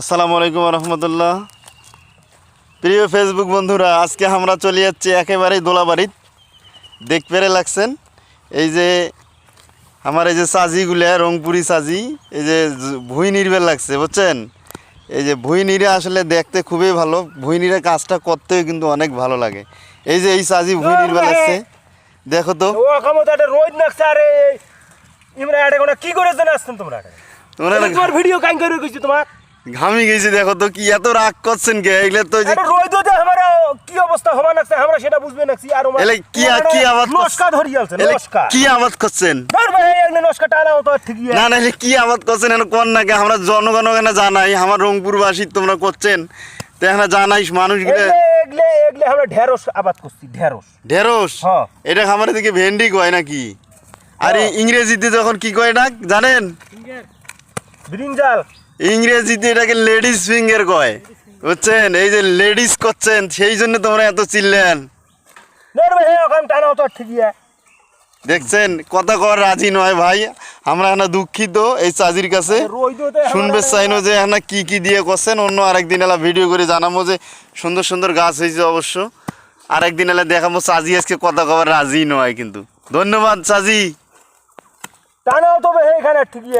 আসসালামু আলাইকুম রহমতুল্লাহ। প্রিয় ফেসবুক বন্ধুরা, আজকে আমরা চলে যাচ্ছি একেবারেই দোলাবাড়িত। দেখ পেরে লাগছেন এই যে আমার এই যে সাজিগুলা রংপুরি সাজি, এই যে ভুঁই নির্বেল লাগছে বুঝছেন। এই যে ভুঁই নিরে আসলে দেখতে খুবই ভালো, ভুঁই নিরে কাজটা করতেও কিন্তু অনেক ভালো লাগে। এই যে এই সাজি ভুঁই নির্বেল লাগছে, দেখো তো। রোদ নাকছে আরে ইমরা আড়ে কোনা কি করে জানা আসছেন তোমরা তোমার ভিডিও কাই করে কইছি তোমার ঘামি গেছি, দেখো তো কি এত রাগ করছেন কে? এগুলো তো আরে রোদ দে আমারা কি অবস্থা হবা নাকছে আমরা সেটা বুঝবে নাকছি আর এলে কি কি আওয়াজ নস্কা ধরি আলছে নস্কা কি আওয়াজ করছেন? ধর ভাই এনে নস্কা টানাও তো ঠিকই না না কি আবাদ করছেন এনে কোন নাকি আমরা জনগণ এখানে জানাই, আমার রংপুরবাসী তোমরা করছেন তো এখানে জানাইস মানুষগুলো। এগলে এগলে আমরা ঢেঁড়স আবাদ করছি ঢেঁড়স ঢেঁড়স? হ্যাঁ। এটা আমার দিকে ভেন্ডি কয় নাকি? আর ইংরেজিতে যখন কি কয় ডাক জানেন? ব্রিঞ্জাল। ইংরেজিতে এটাকে লেডিস ফিঙ্গার কয় বুঝছেন। এই যে লেডিস করছেন সেই জন্য তোমরা এত চিল্লেন। ধর ভাই ওখান টানাও তো ঠিকই দেখছেন কথা কর রাজি নয় ভাই, আমরা এখানে দুঃখিত এই চাজির কাছে। শুনবে চাইনো যে এখানে কি কি দিয়ে করছেন, অন্য আরেকদিন এলা ভিডিও করে জানাবো যে সুন্দর সুন্দর গাছ হয়েছে। অবশ্য আরেকদিন এলা দেখাবো চাজি আজকে কথা কবার রাজি নয় কিন্তু। ধন্যবাদ চাজি। টানাও তো ভাই এখানে ঠিকই